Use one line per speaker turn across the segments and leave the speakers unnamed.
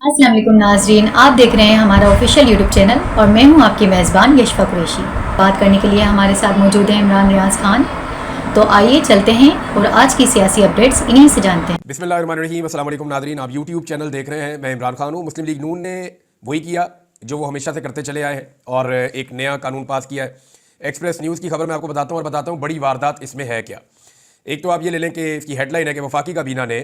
अस्सलाम वालेकुम नाजरीन, आप देख रहे हैं हमारा ऑफिशियल यूट्यूब चैनल और मैं हूं आपकी मेज़बान यशफ़ा कुरैशी। बात करने के लिए हमारे साथ मौजूद हैं इमरान रियाज खान। तो आइए चलते हैं और आज की सियासी अपडेट्स इन्हीं से जानते हैं।
बिस्मिल्लाहिर्रहमानिर्रहीम। अस्सलाम वालेकुम नादरीन, आप यूट्यूब चैनल देख रहे हैं। मैं इमरान खान हूँ। मुस्लिम लीग नून ने वही किया जो वो हमेशा से करते चले आए हैं और एक नया कानून पास किया है। एक्सप्रेस न्यूज़ की खबर मैं आपको बताता हूँ और बताता हूँ बड़ी वारदात इसमें है क्या। एक तो आप ये ले लें कि इसकी हेडलाइन है कि वफाकी काबीना ने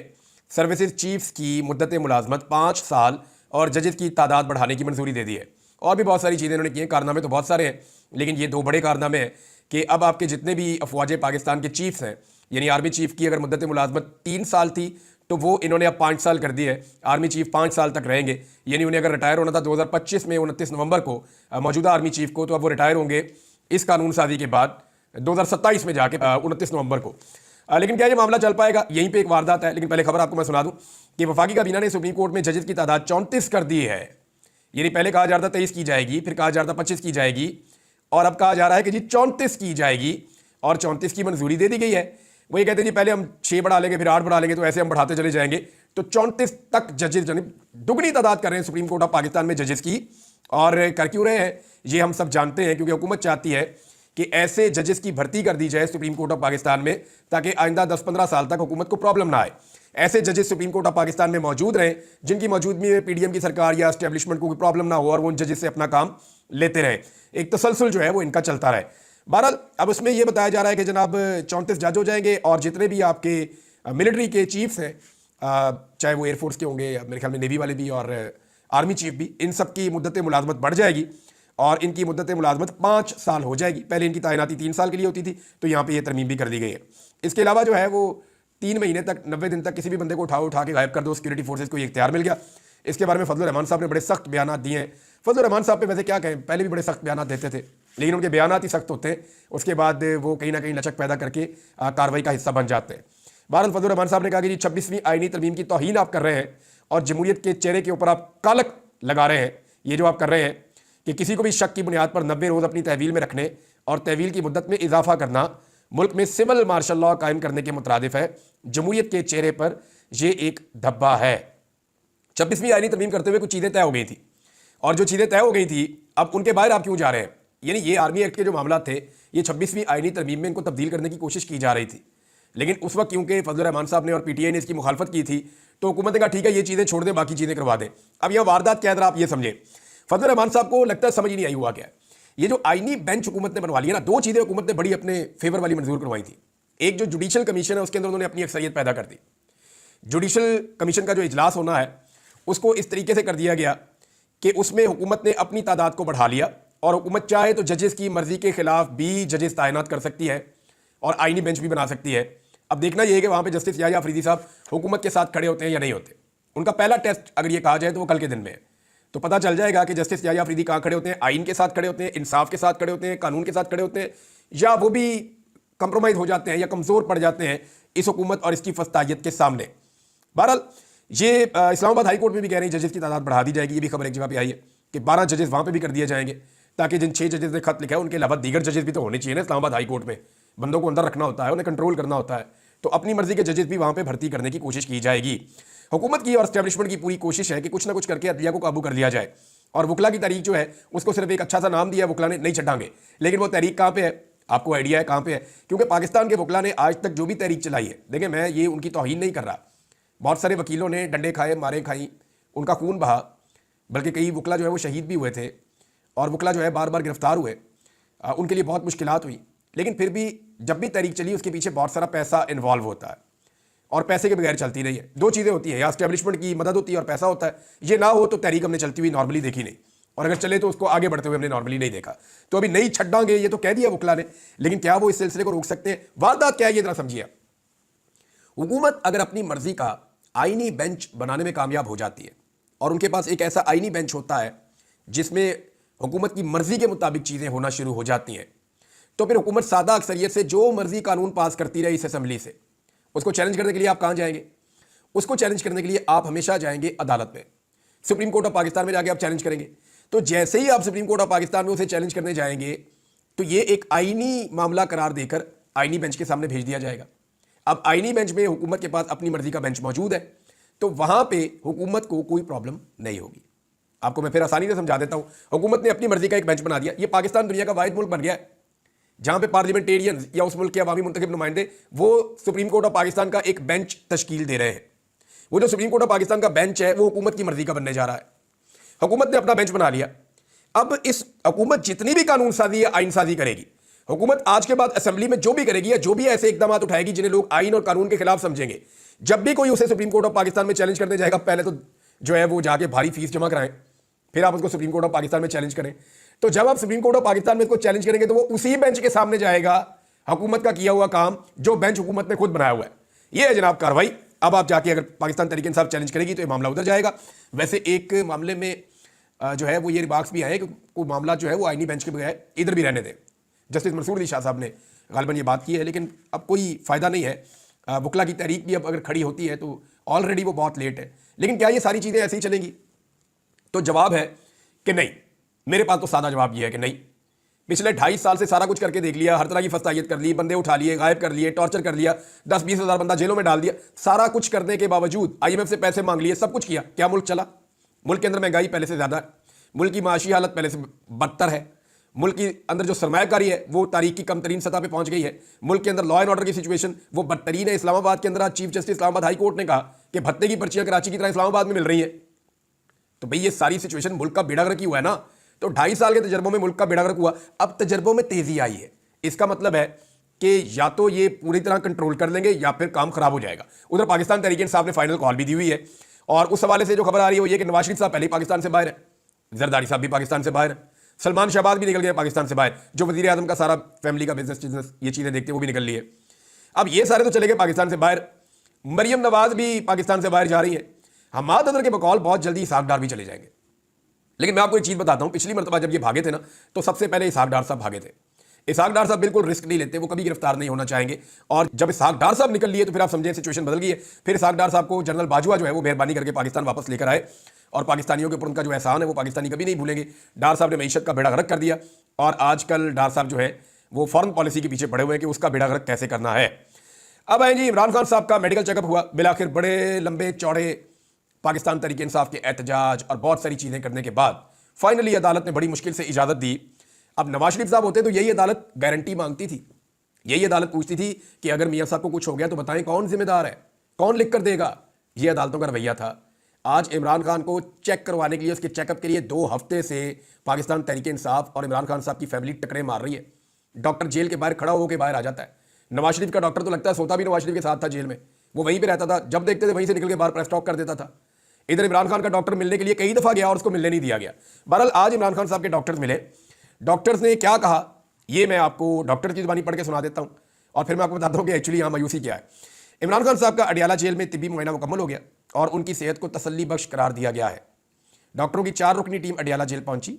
सर्विसेज चीफ्स की मुद्दत मुलाजमत 5 साल और जजेस की तादाद बढ़ाने की मंजूरी दे दी है। और भी बहुत सारी चीज़ें इन्होंने की हैं। कारनामे तो बहुत सारे हैं, लेकिन ये दो बड़े कारनामे हैं कि अब आपके जितने भी अफवाज पाकिस्तान के चीफ्स हैं, यानी आर्मी चीफ की अगर मुद्दत मुलाजमत 3 साल थी तो वो इन्होंने अब 5 साल कर दी है। आर्मी चीफ 5 साल तक रहेंगे, यानी उन्हें अगर रिटायर होना था 2025 में 29 नवंबर को मौजूदा आर्मी चीफ को, तो अब वो रिटायर होंगे इस कानून साजी के बाद 2027 में जाके 29 नवंबर को। लेकिन क्या ये मामला चल पाएगा, यहीं पे एक वारदात है। लेकिन पहले खबर आपको मैं सुना दूं कि वफाकी काबीना ने सुप्रीम कोर्ट में जजेस की तादाद 34 कर दी है। यानी पहले कहा जा रहा था 23 की जाएगी, फिर कहा जा रहा था 25 की जाएगी, और अब कहा जा रहा है कि जी 34 की जाएगी और 34 की मंजूरी दे दी गई है। वही कहते हैं जी पहले हम 6 बढ़ा लेंगे, फिर 8 बढ़ा लेंगे, तो ऐसे हम बढ़ाते चले जाएंगे। तो 34 तक जजेस, यानी दुगनी तादाद कर रहे हैं सुप्रीम कोर्ट ऑफ पाकिस्तान में जजेस की। और कर क्यों रहे हैं ये हम सब जानते हैं, क्योंकि हुकूमत चाहती है कि ऐसे जजेस की भर्ती कर दी जाए सुप्रीम कोर्ट ऑफ पाकिस्तान में, ताकि आइंदा 10-15 साल तक हुकूमत को प्रॉब्लम ना आए। ऐसे जजेस सुप्रीम कोर्ट ऑफ पाकिस्तान में मौजूद रहें जिनकी मौजूदगी में पीडीएम की सरकार या एस्टेब्लिशमेंट को कोई प्रॉब्लम ना हो और वो उन जजेस से अपना काम लेते रहे। एक तसलसल जो है वो इनका चलता रहे। बहरहाल अब उसमें यह बताया जा रहा है कि जनाब 34 जज हो जाएंगे और जितने भी आपके मिलिट्री के चीफ्स हैं, चाहे वो एयरफोर्स के होंगे या मेरे ख्याल में नेवी वाले भी और आर्मी चीफ भी, इन सब की मुद्दत मुलाजमत बढ़ जाएगी और इनकी मुद्दत मुलाजमत 5 साल हो जाएगी। पहले इनकी तैनाती 3 साल के लिए होती थी, तो यहाँ पे ये तरमीम भी कर दी गई है। इसके अलावा जो है वो 3 महीने तक, 90 दिन तक किसी भी बंदे को उठा के गायब कर दो, सिक्योरिटी फोर्सेज को ये इख्तियार मिल गया। इसके बारे में फजल रहमान साहब ने बड़े सख्त बयान दिए हैं। फजल रहमान साहब पे वैसे क्या कहें, पहले भी बड़े सख्त बयान देते थे, लेकिन उनके बयान ही सख्त होते हैं, उसके बाद वो कहीं ना कहीं लचक पैदा करके कार्रवाई का हिस्सा बन जाते हैं। बहरहाल फजल रहमान साहब ने कहा कि जी 26वीं आईनी तरमीम की तौहीन आप कर रहे हैं और जमहूरियत के चेहरे के ऊपर आप कालक लगा रहे हैं। ये जो आप कर रहे हैं कि किसी को भी शक की बुनियाद पर 90 रोज़ अपनी तहवील में रखने और तहवील की मुद्दत में इजाफा करना मुल्क में सिविल मार्शल लॉ कायम करने के मुतरादिफ है। जमहूरियत के चेहरे पर यह एक धब्बा है। 26वीं आईनी तरमीम करते हुए कुछ चीज़ें तय हो गई थी, और जो चीज़ें तय हो गई थी अब उनके बाहर आप क्यों जा रहे हैं। यानी ये आर्मी एक्ट के जो मामला थे, ये 26वीं आईनी तरमीम में इनको तब्दील करने की कोशिश की जा रही थी, लेकिन उस वक्त क्योंकि फजल रहमान साहब ने और पीटीआई ने इसकी मुखालफत की थी, तो हुकूमत ने कहा ठीक है ये चीज़ें छोड़ दें, बाकी चीज़ें करवा दें। अब यह वारदात क्या है आप ये समझें। फजल रहमान साहब को लगता है समझ ही नहीं आई हुआ क्या है। ये जो आईनी बेंच हुकूमत ने बनवा लिया ना, 2 चीज़ें हुकूमत ने बड़ी अपने फेवर वाली मंजूर करवाई थी। एक जो जुडिशल कमीशन है उसके अंदर उन्होंने अपनी अक्सरियत पैदा कर दी। जुडिशल कमीशन का जो इजलास होना है उसको इस तरीके से कर दिया गया कि उसमें हुकूमत ने अपनी तादाद को बढ़ा लिया और हुकूमत चाहे तो जजेस की मर्जी के खिलाफ भी जजेस तैनात कर सकती है और आईनी बेंच भी बना सकती है। अब देखना यह है कि वहाँ पे जस्टिस याह्या अफरीदी साहब हुकूमत के साथ खड़े होते हैं या नहीं होते। उनका पहला टेस्ट अगर ये कहा जाए तो वो कल के दिन में है, तो पता चल जाएगा कि जस्टिस याह्या अफरीदी कहाँ खड़े होते हैं। आइन के साथ खड़े होते हैं, इंसाफ के साथ खड़े होते हैं, कानून के साथ खड़े होते हैं, या वो भी कंप्रोमाइज हो जाते हैं या कमज़ोर पड़ जाते हैं इस हुकूमत और इसकी फस्तायत के सामने। बहरहाल ये इस्लामाबाद हाई कोर्ट में भी कह रहे हैं जजेस की तादाद बढ़ा दी जाएगी। ये भी खबर एक जगह पे आई है कि 12 जजेस वहाँ पे भी कर दिए जाएंगे, ताकि जिन 6 जजेस ने खत लिखा है उनके अलावा दीगर जजेस भी तो होने चाहिए ना इस्लामाबाद हाई कोर्ट में। बंदों को अंदर रखना होता है, उन्हें कंट्रोल करना होता है, तो अपनी मर्जी के जजेस भी वहाँ पर भर्ती करने की कोशिश की जाएगी। हुकूमत की और एस्टेब्लिशमेंट की पूरी कोशिश है कि कुछ ना कुछ करके अदलिया को काबू कर लिया जाए। और वकला की तारीख जो है उसको सिर्फ एक अच्छा सा नाम दिया, वकला ने नहीं छटांगे, लेकिन वो तहरीक कहाँ पे है, आपको आइडिया है कहाँ पे है? क्योंकि पाकिस्तान के वकला ने आज तक जो भी तहरीक चलाई है, देखिए मैं ये उनकी तौहीन नहीं कर रहा, बहुत सारे वकीलों ने डंडे खाए, मारे खाई, उनका खून बहा, बल्कि कई वकला जो है वो शहीद भी हुए थे और वकला जो है बार बार गिरफ्तार हुए, उनके लिए बहुत मुश्किलात हुई। लेकिन फिर भी जब भी तहरीक चली उसके पीछे बहुत सारा पैसा इन्वॉल्व होता है और पैसे के बगैर चलती नहीं है। 2 चीज़ें होती हैं, या एस्टेब्लिशमेंट की मदद होती है और पैसा होता है। ये ना हो तो तहरीक हमने चलती हुई नॉर्मली देखी नहीं, और अगर चले तो उसको आगे बढ़ते हुए हमने नॉर्मली नहीं देखा। तो अभी नहीं छड्डांगे ये तो कह दिया वकला ने, लेकिन क्या वो इस सिलसिले को रोक सकते हैं? वारदात क्या है ये जरा समझिए। हुकूमत अगर अपनी मर्जी का आईनी बेंच बनाने में कामयाब हो जाती है और उनके पास एक ऐसा आईनी बेंच होता है जिसमें हुकूमत की मर्जी के मुताबिक चीज़ें होना शुरू हो जाती हैं, तो फिर हुकूमत सादा अक्सरियत से जो मर्जी कानून पास करती रही इस असम्बली से, उसको चैलेंज करने के लिए आप कहाँ जाएंगे? उसको चैलेंज करने के लिए आप हमेशा जाएंगे अदालत में, सुप्रीम कोर्ट ऑफ पाकिस्तान में जाके आप चैलेंज करेंगे। तो जैसे ही आप सुप्रीम कोर्ट ऑफ पाकिस्तान में उसे चैलेंज करने जाएंगे तो ये एक आईनी मामला करार देकर आईनी बेंच के सामने भेज दिया जाएगा। अब आईनी बेंच में हुकूमत के पास अपनी मर्जी का बेंच मौजूद है, तो वहां पे हुकूमत को कोई प्रॉब्लम नहीं होगी। आपको मैं फिर आसानी से समझा देता हूं। हुकूमत ने अपनी मर्जी का एक बेंच बना दिया। ये पाकिस्तान दुनिया का वाहिद मुल्क बन गया है जहां पे पार्लियामेंटेरियन या उस मुल्क के अवामी मुंतखब नुमाइंदे वो सुप्रीम कोर्ट ऑफ पाकिस्तान का एक बेंच तश्कील दे रहे हैं। वो जो सुप्रीम कोर्ट ऑफ पाकिस्तान का बेंच है वो हुकूमत की मर्जी का बनने जा रहा है। हुकूमत ने अपना बेंच बना लिया। अब इस हुकूमत जितनी भी कानून साजी या आइन साजी करेगी, हुकूमत आज के बाद असेंबली में जो भी करेगी या जो भी ऐसे इकदाम उठाएगी जिन्हें लोग आइन और कानून के खिलाफ समझेंगे, जब भी कोई उसे सुप्रीम कोर्ट ऑफ पाकिस्तान में चैलेंज करने जाएगा, पहले तो जो है वो जाके भारी फीस जमा कराएं, फिर आप उसको सुप्रीम कोर्ट ऑफ पाकिस्तान में चैलेंज करें। तो जब आप सुप्रीम कोर्ट ऑफ पाकिस्तान में इसको चैलेंज करेंगे तो वो उसी बेंच के सामने जाएगा, हुकूमत का किया हुआ काम जो बेंच हुकूमत ने खुद बनाया हुआ है। ये है जनाब कार्रवाई। अब आप जाके अगर पाकिस्तान तहरीक इंसाफ चैलेंज करेगी तो ये मामला उधर जाएगा। वैसे एक मामले में जो है वो ये रिमार्क्स भी आए कि कोई मामला जो है वो आईनी बेंच के बगैर इधर भी रहने दें। जस्टिस मंसूर अली शाह साहब ने गालिबन ये बात की है, लेकिन अब कोई फ़ायदा नहीं है। बुकला की तहरीक भी अब अगर खड़ी होती है तो ऑलरेडी वो बहुत लेट है। लेकिन क्या ये सारी चीज़ें ऐसे ही चलेंगी? तो जवाब है कि नहीं। मेरे पास तो सादा जवाब ये है कि नहीं। पिछले 2.5 साल से सारा कुछ करके देख लिया, हर तरह की फस्तायत कर ली, बंदे उठा लिए, गायब कर लिए, टॉर्चर कर लिया, 10-20 हज़ार बंदा जेलों में डाल दिया। सारा कुछ करने के बावजूद IMF से पैसे मांग लिए, सब कुछ किया, क्या मुल्क चला? मुल्क के अंदर महंगाई पहले से ज़्यादा है, मुल्क की माशी हालत पहले से बदतर है, मुल्क के अंदर जो सरमायाकारी है वो तारीख की कम तरीन सतह पर पहुंच गई है, मुल्क के अंदर लॉ एंड ऑर्डर की सिचुएशन वो बदतरीन है। इस्लामाबाद के अंदर आज chief justice Islamabad high court ने कहा कि भत्ते की पर्चियां कराची की तरह इस्लामाबाद में मिल रही है। तो भाई ये सारी सिचुएशन मुल्क का बेड़ा गर्क ही हुआ है ना। तो 2.5 साल के तजर्बों में मुल्क का बेड़ा गर्क हुआ। अब तजर्बों में तेजी आई है, इसका मतलब है कि या तो ये पूरी तरह कंट्रोल कर लेंगे या फिर काम खराब हो जाएगा। उधर पाकिस्तान तहरीक इंसाफ ने फाइनल कॉल भी दी हुई है और उस हवाले से जो खबर आ रही है वो ये कि नवाज शरीफ साहब पहले ही पाकिस्तान से बाहर है, जरदारी साहब भी पाकिस्तान से बाहर है, सलमान शहबाज भी निकल गए पाकिस्तान से बाहर, जो वजीर आजम का सारा फैमिली का बिजनेस ये चीज़ें देखते हैं वो भी निकल ली है। अब ये सारे तो चले गए पाकिस्तान से बाहर। मरियम नवाज भी पाकिस्तान से बाहर जा रही है। हमाद अदर के बकौल बहुत जल्दी इसहाक डार भी चले जाएंगे। लेकिन मैं आपको एक चीज़ बताता हूं, पिछली मरतबा जब ये भागे थे ना तो सबसे पहले इसहाक डार साहब भागे थे। इसहाक डार साहब बिल्कुल रिस्क नहीं लेते, वो कभी गिरफ्तार नहीं होना चाहेंगे। और जब इसहाक डार साहब निकल लिए तो फिर आप समझें सिचुएशन बदल गई है। फिर इसहाक डार साहब को जनरल बाजवा जो है वो मेहरबानी करके पाकिस्तान वापस लेकर आए और पाकिस्तानियों के ऊपर उनका जो एहसान है वो पाकिस्तानी कभी नहीं भूलेंगे। डार साहब ने मईशत का बेड़ा गर्क कर दिया और आजकल डार साहब जो है वो फॉरेन पॉलिसी के पीछे पड़े हुए हैं कि उसका बेड़ा गर्क कैसे करना है। अब आए जी, इमरान खान साहब का मेडिकल चेकअप हुआ। बिलाखिर बड़े लंबे चौड़े पाकिस्तान तहरीक इंसाफ के एहतजाज और बहुत सारी चीज़ें करने के बाद फाइनली अदालत ने बड़ी मुश्किल से इजाज़त दी। अब नवाज शरीफ साहब होते तो यही अदालत गारंटी मांगती थी, यही अदालत पूछती थी कि अगर मियाँ साहब को कुछ हो गया तो बताएं कौन जिम्मेदार है, कौन लिख कर देगा। ये अदालतों का रवैया था। आज इमरान खान को चेक करवाने के लिए, उसके चेकअप के लिए 2 हफ्ते से पाकिस्तान तहरीक इंसाफ और इमरान खान साहब की फैमिली टकरे मार रही है। डॉक्टर जेल के बाहर खड़ा होकर बाहर आ जाता है। नवाज शरीफ का डॉक्टर तो लगता है सोता भी नवाज शरीफ के साथ था जेल में, वो वहीं पे रहता था, जब देखते थे वहीं से निकल के बाहर प्रेस टॉक कर देता था। इधर इमरान खान का डॉक्टर मिलने के लिए कई दफ़ा गया और उसको मिलने नहीं दिया गया। बहरहाल आज इमरान खान साहब के डॉक्टर्स मिले। डॉक्टर्स ने क्या कहा ये मैं आपको डॉक्टर की ज़बानी पढ़ के सुना देता हूँ और फिर मैं आपको बताता हूँ कि एक्चुअली यहाँ मायूसी क्या है। इमरान खान साहब का अडियाला जेल में तिब्बी मुआयना मुकम्मल हो गया और उनकी सेहत को तसल्ली बख्श करार दिया गया है। डॉक्टरों की 4 रुकनी टीम अडियाला जेल पहुंची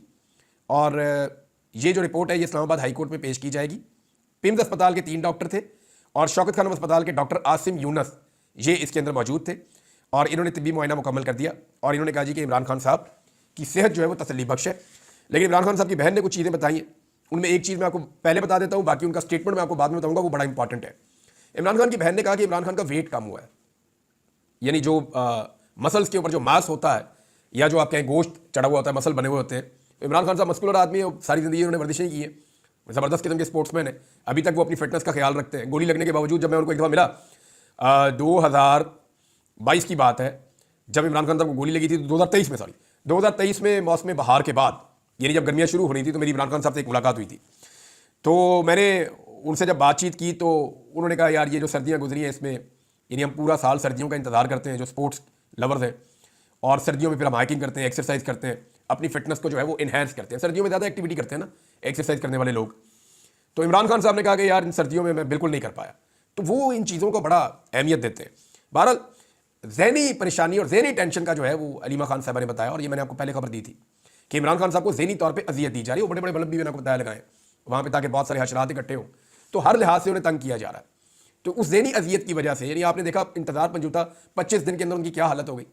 और ये जो रिपोर्ट है ये इस्लामाबाद हाई कोर्ट में पेश की जाएगी। पिम्स अस्पताल के 3 डॉक्टर थे और शौकत खानम अस्पताल के डॉक्टर आसिम यूनस ये इसके अंदर मौजूद थे और इन्होंने तिब्बी मुआयना मुकम्मल कर दिया और इन्होंने कहा जी कि इमरान खान साहब की सेहत जो है वो तसल्ली बख्श है। लेकिन इमरान खान साहब की बहन ने कुछ चीज़ें बताई हैं, उनमें एक चीज़ मैं आपको पहले बता देता हूँ, बाकी उनका स्टेटमेंट मैं आपको बाद में बताऊँगा, वो बड़ा इंपॉर्टेंट है। इमरान खान की बहन ने कहा कि इमरान खान का वेट कम हुआ है, यानी जो मसल्स के ऊपर जो मांस होता है या जो आप कहें गोश्त चढ़ा हुआ होता है, मसल बने हुए होते हैं। इमरान खान साहब मस्कुलर आदमी है, सारी ज़िंदगी उन्होंने वर्जिशें की है, ज़बरदस्त किस्म के स्पोर्ट्समैन है, अभी तक वो अपनी फिटनेस का ख्याल रखते हैं। गोली लगने के बावजूद जब मैं उनको एक दफ़ा मिला 2022 की बात है, जब इमरान खान साहब को गोली लगी थी 2023 में मौसम बहार के बाद, यानी जब गर्मियाँ शुरू हो रही थी तो मेरी इमरान खान साहब से एक मुलाकात हुई थी। तो मैंने उनसे जब बातचीत की तो उन्होंने कहा यार ये जो सर्दियाँ गुजरी हैं इसमें, यानी हम पूरा साल सर्दियों का इंतज़ार करते हैं जो स्पोर्ट्स लवर्स हैं, और सर्दियों में फिर हम हाइकिंग करते हैं, एक्सरसाइज करते हैं, अपनी फिटनेस को जो है वो इन्हेंस करते हैं। सर्दियों में ज़्यादा एक्टिविटी करते हैं ना एक्सरसाइज करने वाले लोग। तो इमरान खान साहब ने कहा कि यार इन सर्दियों में मैं बिल्कुल नहीं कर पाया। तो वो इन चीज़ों को बड़ा अहमियत देते हैं। बहरहाल ज़हनी परेशानी और ज़हनी टेंशन का जो है वो अलीमा खान साहब ने बताया, और ये मैंने आपको पहले खबर दी थी कि इमरान खान साहब को ज़हनी तौर पे अजियत दी जा रही है। वो बड़े बड़े बल्ब भी मैंने आपको बताया लगाए वहाँ पे ताकि बहुत सारे हशरात इकट्ठे हों, तो हर लिहाज से उन्हें तंग किया जा रहा है। तो उस ज़हनी अजियत की वजह से, यानी आपने देखा इंतजार पंजूता 25 दिन के अंदर उनकी क्या हालत हो गई।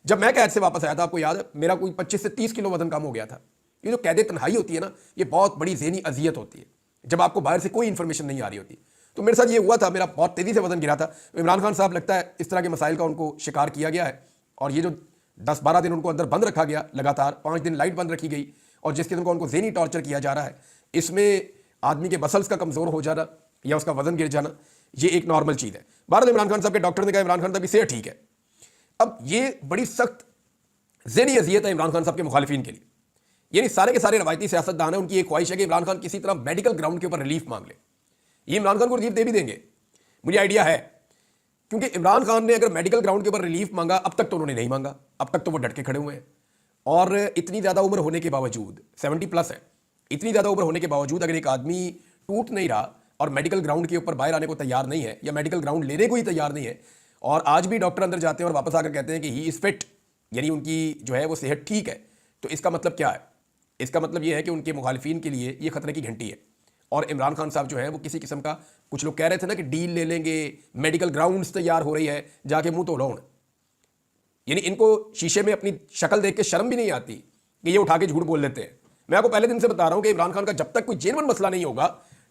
जब मैं कैद से वापस आया था, आपको याद है, मेरा कोई 25 से 30 किलो वजन कम हो गया था। ये जो कैद तन्हाई होती है ना, ये बहुत बड़ी ज़हनी अजियत होती है जब आपको बाहर से कोई इन्फॉर्मेशन नहीं आ रही होती। तो मेरे साथ ये हुआ था, मेरा बहुत तेज़ी से वजन गिरा था। इमरान खान साहब लगता है इस तरह के मसाइल का उनको शिकार किया गया है, और ये जो 10-12 दिन उनको अंदर बंद रखा गया, लगातार 5 दिन लाइट बंद रखी गई, और जिस किस्म का उनको ज़हनी टॉर्चर किया जा रहा है, इसमें आदमी के मसल्स का कमज़ोर हो जाना या उसका वजन गिर जाना, ये एक नॉर्मल चीज़ है। भारत इमरान खान साहब के डॉक्टर ने कहा इमरान खान साहब की सेहत ठीक है। अब ये बड़ी सख्त ज़हनी अजियत है इमरान खान साहब के मुखालिफिन के लिए। यानी सारे के सारे रवायती सियासतदान हैं, उनकी एक ख्वाहिश है कि इमरान खान किसी तरह मेडिकल ग्राउंड के ऊपर रिलीफ मांग ले। ये इमरान खान को रिलीफ दे भी देंगे, मुझे आइडिया है, क्योंकि इमरान खान ने अगर मेडिकल ग्राउंड के ऊपर रिलीफ मांगा, अब तक तो उन्होंने नहीं मांगा, अब तक तो वो डट के खड़े हुए हैं। और इतनी ज़्यादा उम्र होने के बावजूद, 70+ है, इतनी ज़्यादा उम्र होने के बावजूद अगर एक आदमी टूट नहीं रहा और मेडिकल ग्राउंड के ऊपर बाहर आने को तैयार नहीं है, या मेडिकल ग्राउंड लेने को ही तैयार नहीं है, और आज भी डॉक्टर अंदर जाते हैं और वापस आकर कहते हैं कि ही इज़ फिट, यानी उनकी जो है वो सेहत ठीक है, तो इसका मतलब क्या है? इसका मतलब ये है कि उनके मुखालिफिन के लिए ये खतरे की घंटी है। और इमरान खान साहब जो है वो किसी किस्म का, कुछ लोग कह रहे थे ना कि डील ले लेंगे, मेडिकल ग्राउंड्स तैयार हो रही है, जाके मुंह तो लौड़, यानी इनको शीशे में अपनी शक्ल देख के शर्म भी नहीं आती कि ये उठा के झूठ बोल लेते हैं। मैं आपको पहले दिन से बता रहा हूं कि इमरान खान का जब तक कोई जेन्युइन मसला नहीं होगा,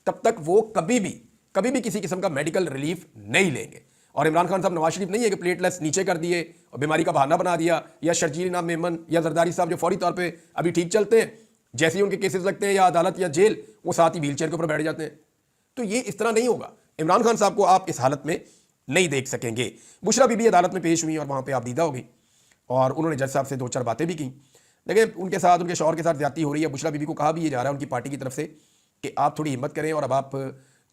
तब तक वो कभी भी किसी किस्म का मेडिकल रिलीफ नहीं लेंगे। और इमरान खान साहब नवाज शरीफ नहीं है कि प्लेटलेट्स नीचे कर दिए और बीमारी का बहाना बना दिया, या शर्जील इनाम मेमन या जरदारी साहब जो फौरी तौर पे अभी ठीक चलते हैं, जैसे ही उनके केसेस लगते हैं या अदालत या जेल, वो साथ ही व्हील चेयर के ऊपर बैठ जाते हैं। तो ये इस तरह नहीं होगा। इमरान खान साहब को आप इस हालत में नहीं देख सकेंगे। बुशरा बीबी अदालत में पेश हुई और वहाँ पर आप दीदा हो गई, और उन्होंने जज साहब से 2-4 बातें भी की। देखिए उनके साथ, उनके शौहर के साथ ज्यादती हो रही है। बुशरा बीबी को कहा भी ये जा रहा है उनकी पार्टी की तरफ से कि आप थोड़ी हिम्मत करें और अब आप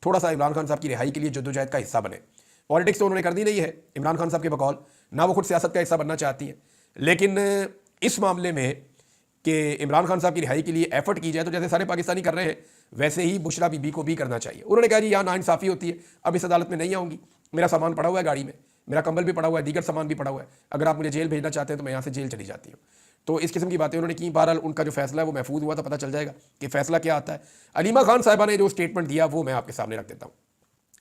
थोड़ा सा इमरान खान साहब की रिहाई के लिए जद्दोजहद का हिस्सा बने। पॉलिटिक्स तो उन्होंने कर दी नहीं है इमरान खान साहब के बकौल, ना वो खुद सियासत का हिस्सा बनना चाहती हैं, लेकिन इस मामले में कि इमरान खान साहब की रिहाई के लिए एफर्ट की जाए, तो जैसे सारे पाकिस्तानी कर रहे हैं वैसे ही बुशरा बीबी को भी करना चाहिए। उन्होंने कहा जी यहाँ नाइंसाफ़ी होती है, अब इस अदालत में नहीं आऊँगी, मेरा सामान पड़ा हुआ है गाड़ी में, मेरा कंबल भी पड़ा हुआ है, दीगर सामान भी पड़ा हुआ है, अगर आप मुझे जेल भेजना चाहते हैं तो मैं यहाँ से जेल चली जाती हूँ। तो इस किस्म की बातें उन्होंने की। बहरहाल उनका जो फैसला है वो महफूज हुआ था, पता चल जाएगा कि फैसला क्या आता है। अलीमा खान साहिबा ने जो स्टेटमेंट दिया वो मैं आपके सामने रख देता हूँ।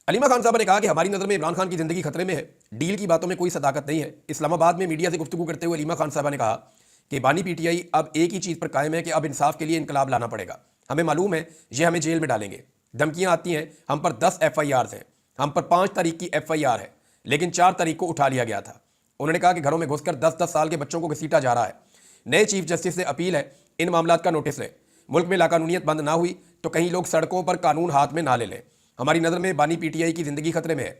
अलीमा खान साहब ने कहा कि हमारी नज़र में इमरान खान की ज़िंदगी खतरे में है, डील की बातों में कोई सदाकत नहीं है। इस्लामाबाद में मीडिया से गुफ्तगू करते हुए अलीमा खान साहबा ने कहा कि बानी पीटीआई अब एक ही चीज़ पर कायम है कि अब इंसाफ के लिए इनकलाब लाना पड़ेगा। हमें मालूम है ये हमें जेल में डालेंगे, धमकियाँ आती हैं, हम पर 10 FIRs हैं, हम पर 5 तारीख की FIR है, लेकिन 4 तारीख को उठा लिया गया था। उन्होंने कहा कि घरों में घुसकर 10-10 साल के बच्चों को घसीटा जा रहा है। नए चीफ जस्टिस से अपील है इन मामलात का नोटिस लें। मुल्क में लाकानूनियत बंद ना हुई तो कहीं लोग सड़कों पर कानून हाथ में ना ले लें। हमारी नज़र में बानी पीटीआई की ज़िंदगी खतरे में है।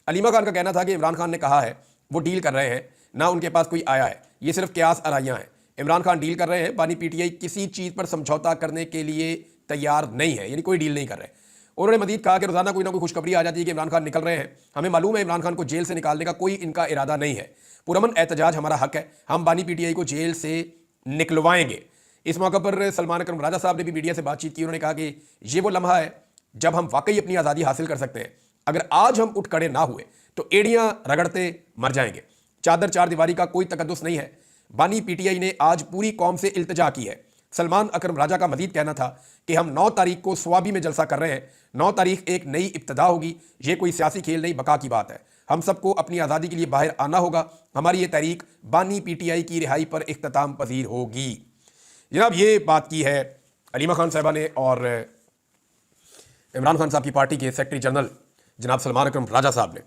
अलीमा खान का कहना था कि इमरान खान ने कहा है वो डील कर रहे हैं, ना उनके पास कोई आया है, ये सिर्फ क्यास आराइयाँ हैं। इमरान खान डील कर रहे हैं, बानी पीटीआई किसी चीज़ पर समझौता करने के लिए तैयार नहीं है, यानी कोई डील नहीं कर रहे। उन्होंने मजीद कहा कि रोज़ाना कोई ना कोई खुशखबरी आ जाती है कि इमरान खान निकल रहे हैं। हमें मालूम है इमरान खान को जेल से निकालने का कोई इनका इरादा नहीं है। पुरअमन एहतजाज हमारा हक है, हम बानी पीटीआई को जेल से निकलवाएंगे। इस मौके पर सलमान अकरम राजा साहब ने भी मीडिया से बातचीत की। उन्होंने कहा कि ये वो लम्हा है जब हम वाकई अपनी आज़ादी हासिल कर सकते हैं। अगर आज हम उठ खड़े ना हुए तो एड़ियां रगड़ते मर जाएंगे। चादर चार दीवारी का कोई तकद्दुस नहीं है। बानी पीटीआई ने आज पूरी कौम से इल्तिजा की है। सलमान अकरम राजा का मजीद कहना था कि हम 9 तारीख को स्वाबी में जलसा कर रहे हैं। 9 तारीख एक नई इब्तिदा होगी, ये कोई सियासी खेल नहीं, बका की बात है। हम सबको अपनी आज़ादी के लिए बाहर आना होगा। हमारी ये तहरीक बानी पीटीआई की रिहाई पर इख्तिताम पजीर होगी। जनाब ये बात की है अलीमा खान साहबा ने, और इमरान खान साहब की पार्टी के सेक्रेटरी जनरल जनाब सलमान अकरम राजा साहब ने।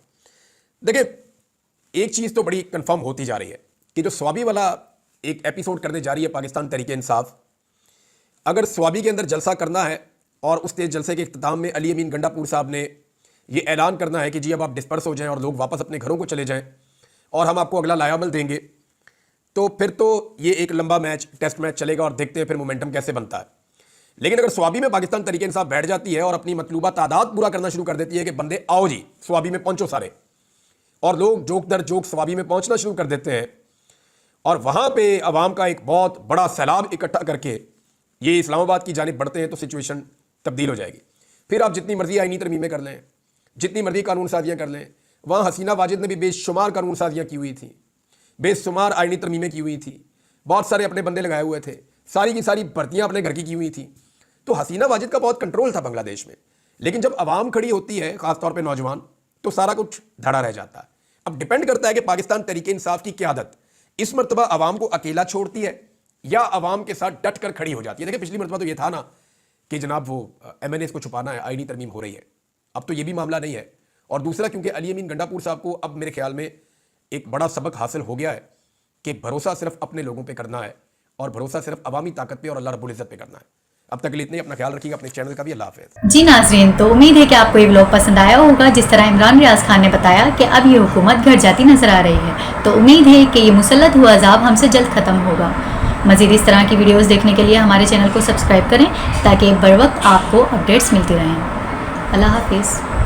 देखिए एक चीज़ तो बड़ी कंफर्म होती जा रही है कि जो स्वाबी वाला एक एपिसोड करने जा रही है पाकिस्तान तहरीक इंसाफ, अगर स्वाबी के अंदर जलसा करना है और उस तेज जलसे के इख्तिताम में अली अमीन गंडापुर साहब ने ये ऐलान करना है कि जी अब आप डिस्पर्स हो जाएं और लोग वापस अपने घरों को चले जाएं और हम आपको अगला लायामल देंगे, तो फिर तो ये एक लंबा मैच, टेस्ट मैच चलेगा और देखते हैं फिर मोमेंटम कैसे बनता है। लेकिन अगर स्वाबी में पाकिस्तान तहरीक इंसाफ बैठ जाती है और अपनी मतलूबा तादाद पूरा करना शुरू कर देती है कि बंदे आओ जी स्वाबी में पहुंचो सारे, और लोग जोक दर जोक स्वाबी में पहुंचना शुरू कर देते हैं और वहां पे अवाम का एक बहुत बड़ा सैलाब इकट्ठा करके ये इस्लामाबाद की जानिब बढ़ते हैं, तो सिचुएशन तब्दील हो जाएगी। फिर आप जितनी मर्जी आईनी तरमीमें कर लें, जितनी मर्जी कानून साजियाँ कर लें, वहाँ हसीना वाजिद ने भी बेशुमार कानून साजियाँ की हुई थी, बेशुमार आईनी तरमीमें की हुई थी, बहुत सारे अपने बंदे लगाए हुए थे, सारी की सारी भर्तियाँ अपने घर की हुई थी। तो हसीना वाजिद का बहुत कंट्रोल था बांग्लादेश में। लेकिन जब आवाम खड़ी होती है, ख़ासतौर पर नौजवान, तो सारा कुछ धड़ा रह जाता है। अब डिपेंड करता है कि पाकिस्तान तहरीक इंसाफ की क़यादत इस मरतबा आवाम को अकेला छोड़ती है या आवाम के साथ डट कर खड़ी हो जाती है। देखिए पिछली मरतबा तो ये था ना कि जनाब वो MNAs को छुपाना है, आईनी तरमीम हो रही है, अब तो ये भी मामला नहीं है। और दूसरा, क्योंकि अली अमीन गंडापुर साहब को अब मेरे ख्याल में एक बड़ा सबक हासिल हो गया है कि भरोसा सिर्फ अपने लोगों पे करना है और भरोसा सिर्फ अवामी ताकत पे और अल्लाह रब्बुल इज़्ज़त पे करना है। अब तक के लिए इतना ही। अपना ख्याल रखिएगा, अपने चैनल का भी। अल्लाह हाफ़िज़।
जी नाज़रीन, तो उम्मीद है कि आपको ये व्लॉग पसंद आया होगा। जिस तरह इमरान रियाज खान ने बताया कि अब ये हुकूमत घट जाती नजर आ रही है, तो उम्मीद है कि ये मुसल्लत हुआ अजाब हमसे जल्द ख़त्म होगा। मज़ीद इस तरह की वीडियोस देखने के लिए हमारे चैनल को सब्सक्राइब करें ताकि बर वक्त आपको अपडेट्स मिलती रहें। अल्लाह हाफिज़।